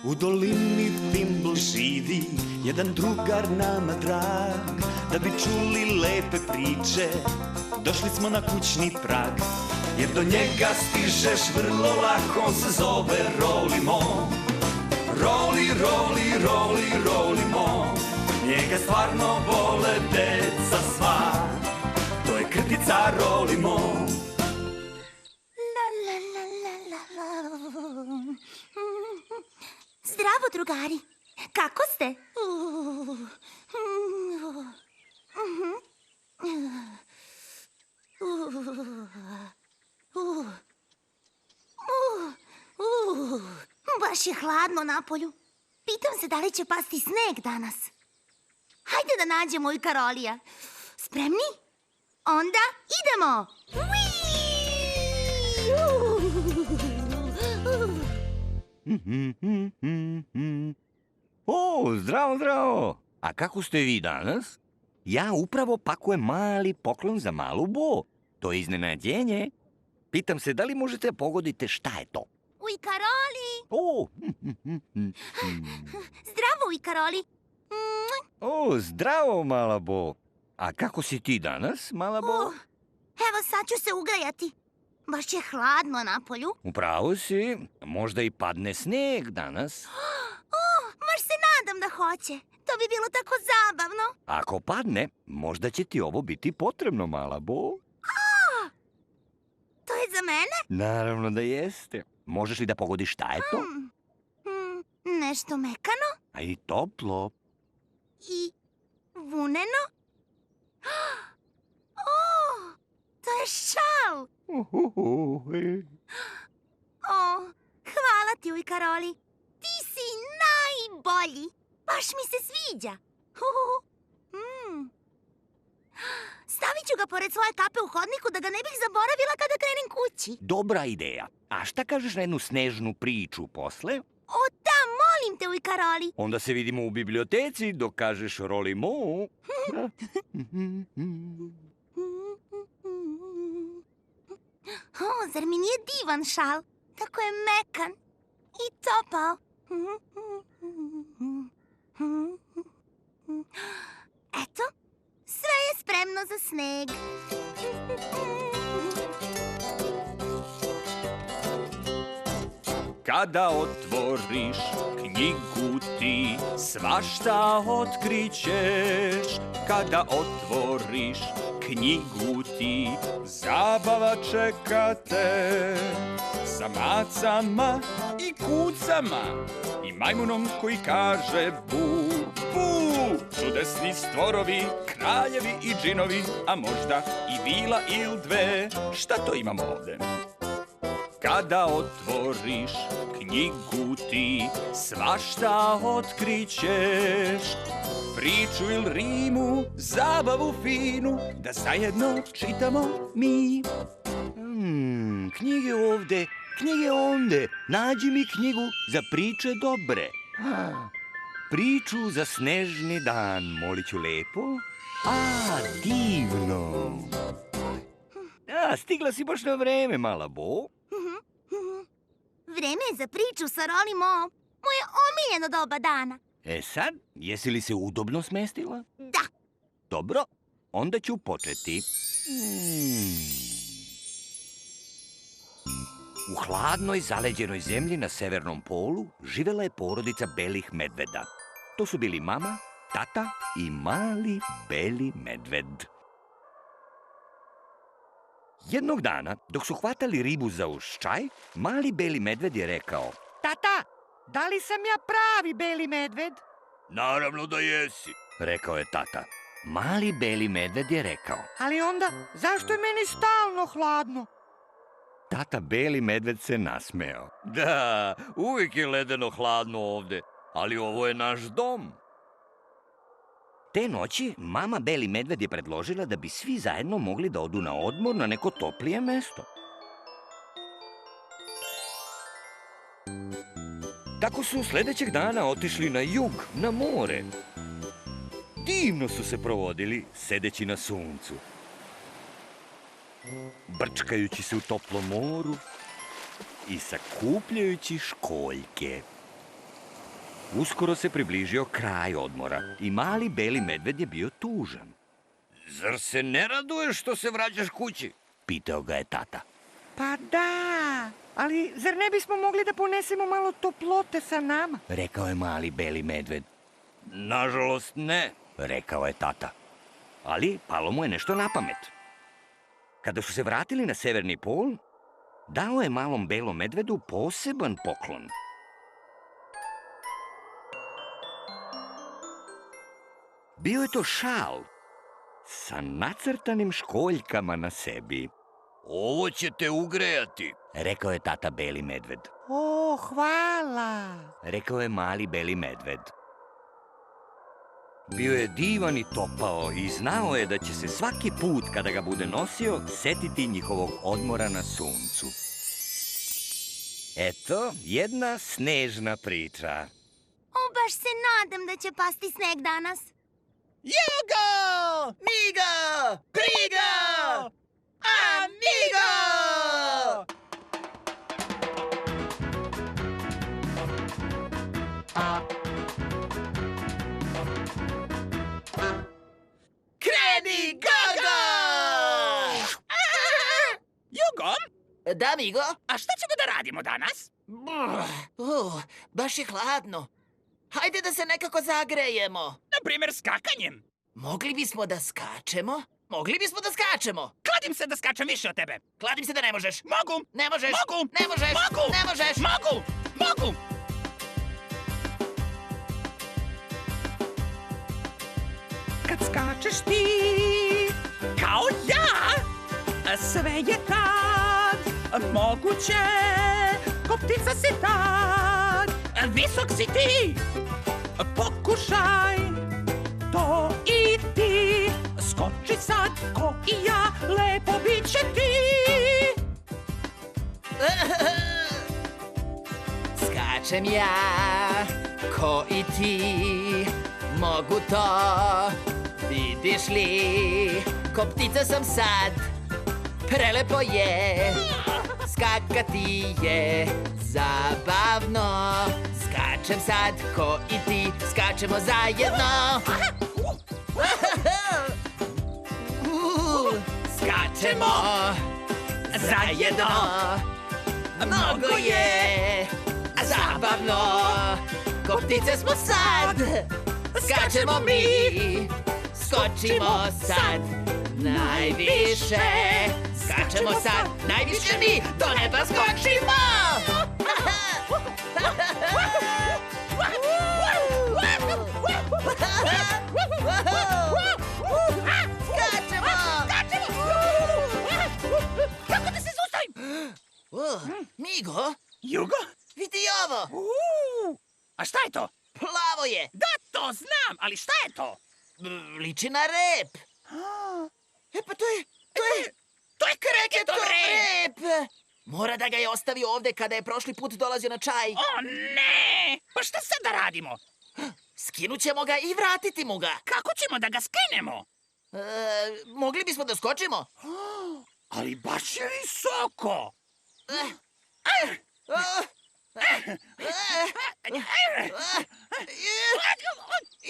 U dolini Fimbl živi jedan drugar nama drag. Da bi čuli lepe priče, došli smo na kućni prag. Jer do njega stižeš vrlo lako, on se zove Rolimo. Roli, roli, roli, Rolimo. Njega stvarno vole deca sva. To je krtica Rolimo. Zdravo, drugari. Kako ste? Baš je hladno napolju. Pitam se da li će pasti sneg danas. Hajde da nađemo i Karolija. Spremni? Onda idemo! O, zdravo, zdravo! A kako ste vi danas? Ja upravo pakujem mali poklon za malu Bo. To je iznenađenje. Pitam se da li možete pogoditi šta je to? Uj, Karoli! O, Zdravo, uj, Karoli! o, zdravo, mala Bo. A kako si ti danas, mala Bo? Evo, sad ću se ugrejati. Baš je hladno napolju. Upravo si. Možda i padne sneg danas. Baš se nadam da hoće. To bi bilo tako zabavno. Ako padne, možda će ti ovo biti potrebno, mala Bo. To je za mene? Naravno da jeste. Možeš li da pogodiš šta je to? Nešto mekano A i toplo. i vuneno. O, to je šal. O, hvala ti, uj, Karoli. Ti si najbolji. Baš mi se sviđa. Stavit ću ga pored svoje kape u hodniku da ga ne bih zaboravila kada krenem kući. Dobra ideja. A šta kažeš na jednu snežnu priču posle? O da, molim te, uj, Karoli. Onda se vidimo u biblioteci dok kažeš Rolimo. O, zar mi nije divan šal? Tako je mekan i topao. Eto, sve je spremno za sneg. Kada otvoriš knjigu ti svašta otkrićeš. Kada otvoriš knjigu ti zabava čeka te. Sa macama i kucama i majmunom koji kaže bu, bu. Čudesni stvorovi, kraljevi i džinovi, a možda i vila ili dve. Šta to imamo ovde? Kada otvoriš knjigu ti svašta otkrićeš. Priču ili rimu, zabavu finu, da zajedno čitamo mi. Knjige ovde, knjige onde. Nađi mi knjigu za priče dobre. Priču za snežni dan, molit ću lepo. Divno. Stigla si baš na vreme, mala Bo. Vreme je za priču sa Rolimo. Moje omiljeno doba dana. Sad, jesi li se udobno smestila? Da. Dobro, onda ću početi. U hladnoj zaleđenoj zemlji na severnom polu živela je porodica belih medveda. To su bili mama, tata i mali beli medved. Jednog dana, dok su hvatali ribu za uščaj, mali beli medved je rekao: Tata, da li sam ja pravi beli medved? Naravno da jesi, rekao je tata. Mali beli medved je rekao: Ali onda, zašto je meni stalno hladno? Tata beli medved se nasmeo. Da, uvijek je ledeno hladno ovde, ali ovo je naš dom. Te noći mama beli medved je predložila da bi svi zajedno mogli da odu na odmor na neko toplije mesto. Tako su sledećeg dana otišli na jug, na more. Divno su se provodili sedeći na suncu, brčkajući se u toplom moru i sakupljajući školjke. Uskoro se približio kraj odmora i mali beli medved je bio tužan. Zar se ne raduješ što se vraćaš kući? Pitao ga je tata. Pa da, ali zar ne bismo mogli da ponesemo malo toplote sa nama? Rekao je mali beli medved. Nažalost ne, rekao je tata. Ali palo mu je nešto na pamet. Kada su se vratili na severni pol, dao je malom belom medvedu poseban poklon. Bio je to šal sa nacrtanim školjkama na sebi. Ovo će te ugrejati, rekao je tata beli medved. O, hvala. Rekao je mali beli medved. Bio je divan i topao i znao je da će se svaki put kada ga bude nosio setiti njihovog odmora na suncu. Eto, jedna snežna priča. O, baš se nadam da će pasti sneg danas. Jugo! Migo! Prigo! Amigo! Kreni, gogo! Jugo, Da, Migo? a šta ćemo da radimo danas? Baš je hladno. Hajde da se nekako zagrejemo. Na primjer, skakanjem. Mogli bismo da skačemo? Mogli bismo da skačemo. Kladim se da skačem više od tebe. Kladim se da ne možeš. Mogu. Ne možeš. Mogu. Ne možeš. Mogu. Ne možeš. Mogu. Mogu. Kad skačeš ti, kao ja, sve je tad moguće, ko ptica si tad, visok si ti, pokušaj to i ti, skoči sad ko i ja, lepo bit će ti. Skačem ja, ko i ti, mogu to, vidiš li, ko ptica sam sad, prelepo je, skakati je zabavno, skačem sad, ko i ti, skačemo zajedno. Skačemo zajedno, mnogo je zabavno, ko ptice smo sad, skačemo mi, skočimo sad najviše, skačemo sad najviše mi, do neba skočimo! Skačemo! Kako da se zaustavim? Migo, Jugo? vidi ovo, A šta je to? plavo je, Da, to znam, ali šta je to? liči na rep. E pa to je To je kreketov rep! rep! Mora da ga je ostavio ovde kada je prošli put dolazio na čaj. O ne! Pa šta sad da radimo? Skinut ćemo ga i vratiti mu ga. Kako ćemo da ga skenemo? Mogli bismo da skočimo? Ali baš je visoko!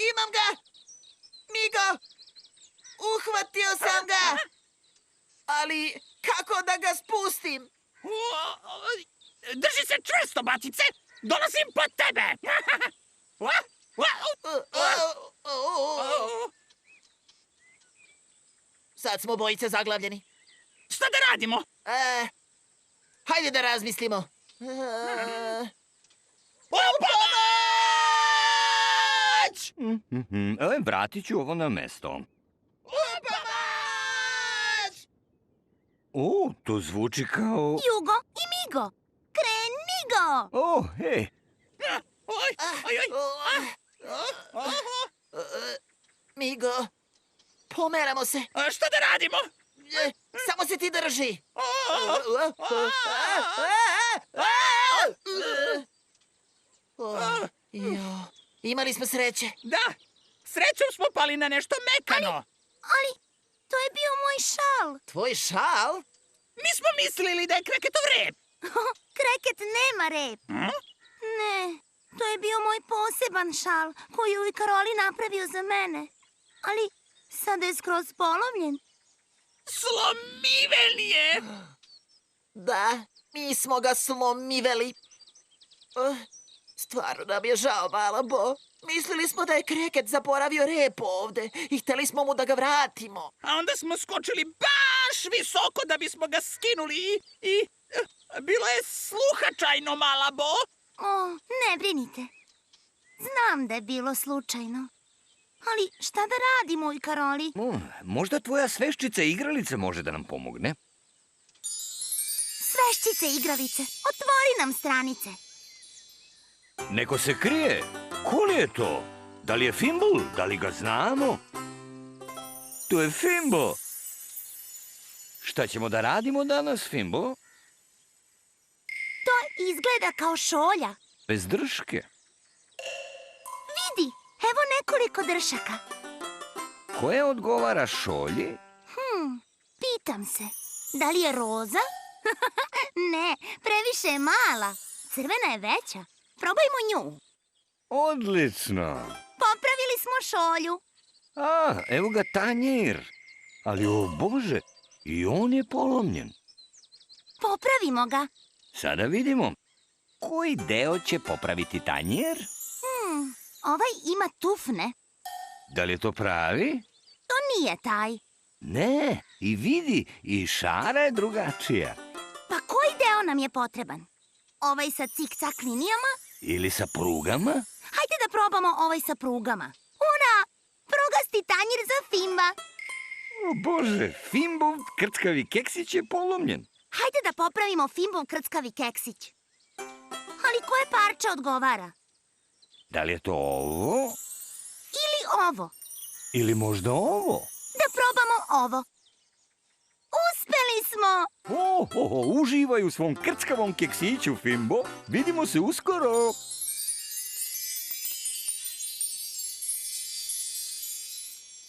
Imam ga! Migo! Uhvatio sam ga! Ali kako da ga spustim? Drži se čvrsto, batice! Dolazim po tebe! Sad smo bojice zaglavljeni. Šta da radimo? Hajde da razmislimo. Pomoć! Vratit ću ovo na mesto. Pomoć! O, to zvuči kao... Jugo i Migo. Krenigo! O, hej! Oj, oj, oj. Migo, pomeramo se. Šta da radimo? Samo se ti drži. Imali smo sreće. Da, srećom smo pali na nešto mekano. Ali, to je bio moj šal. Tvoj šal? Mi smo mislili da je kreketov rep. Kreket nema rep. Ne, To je bio moj poseban šal koji je Karoli napravio za mene. Ali sada je skroz polomljen. Slomiven je! Da, mi smo ga slomiveli. Stvarno nam je žao, mala Bo. Mislili smo da je Kreket zaboravio rep ovde i hteli smo mu da ga vratimo. A onda smo skočili baš visoko da bismo ga skinuli i bilo je sluhačajno, mala Bo. O, ne brinite. Znam da je bilo slučajno. Ali šta da radimo, Karoli? Možda tvoja sveščica igralica može da nam pomogne. Sveščice igralice, otvori nam stranice. Neko se krije. Ko li je to? Da li je Fimble? Da li ga znamo? To je Fimbo. Šta ćemo da radimo danas, Fimbo? To izgleda kao šolja. Bez drške. Vidi, evo nekoliko dršaka. Koje odgovara šolji? Pitam se, da li je roza? Ne, previše je mala. Crvena je veća. Probajmo nju. Odlično. Popravili smo šolju. Evo ga tanjir. Ali, o Bože, i on je polomljen. Popravimo ga. Sada vidimo. Koji deo će popraviti tanjir? Ovaj ima tufne. Da li je to pravi? To nije taj. Ne, i vidi, i šara je drugačija. Pa koji deo nam je potreban? Ovaj sa cik-cak linijama? Ili sa prugama? Hajde da probamo ovaj sa prugama. Ura! Prugasti tanjir za Fimba. O Bože, Fimbov krckavi keksić je polomljen. Hajde da popravimo Fimbov krckavi keksić. Ali koje parče odgovara? Da li je to ovo? Ili ovo? Ili možda ovo? Da probamo ovo. Uspeli smo! Uživaj u svom krckavom keksiću, Fimbo. Vidimo se uskoro.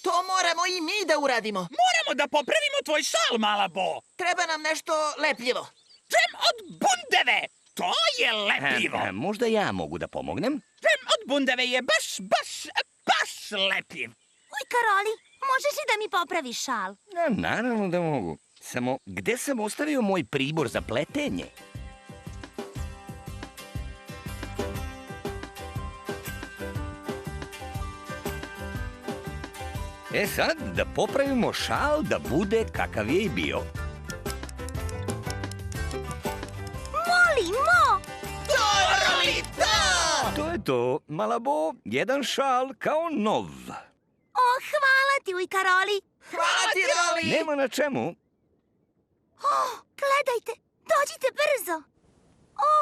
To moramo i mi da uradimo. Moramo da popravimo tvoj šal, mala Bo. Treba nam nešto lepljivo. Džem od bundeve! To je lepljivo. Možda ja mogu da pomognem? Džem od bundeve je baš lepljiv. Uj, Karoli, možeš li da mi popraviš šal? Naravno da mogu. Samo, gde sam ostavio moj pribor za pletenje? Sad, da popravimo šal da bude kakav je i bio. Molimo! Karoli, da! To je to, mala Bo, jedan šal kao nov. O, hvala ti, uj, Karoli. Hvala ti, Roli! Nema na čemu. O, gledajte, dođite brzo. O,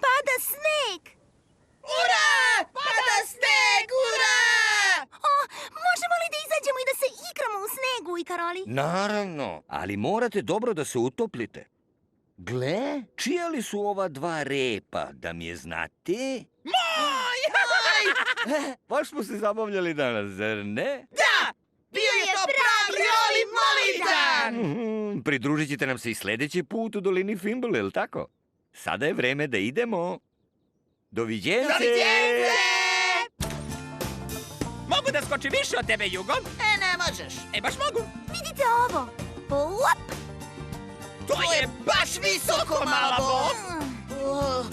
pada sneg. Ura! Pada sneg, ura! O, možemo li da izađemo i da se igramo u snegu, uj, Karoli? Naravno, ali morate dobro da se utoplite. Gle, čija li su ova dva repa, da mi je znate? Baš smo se zabavljali danas, zar ne? Da! Bio je to pravi Roli Molidan! Pridružit ćete nam se i sljedeći put u dolini Fimble, jel tako? Sada je vreme da idemo. Doviđenje! Doviđenje! Mogu da skočim više od tebe, Jugo? Ne možeš. Baš mogu. Vidite ovo. Uop! To je baš visoko, mala Bo. Oh,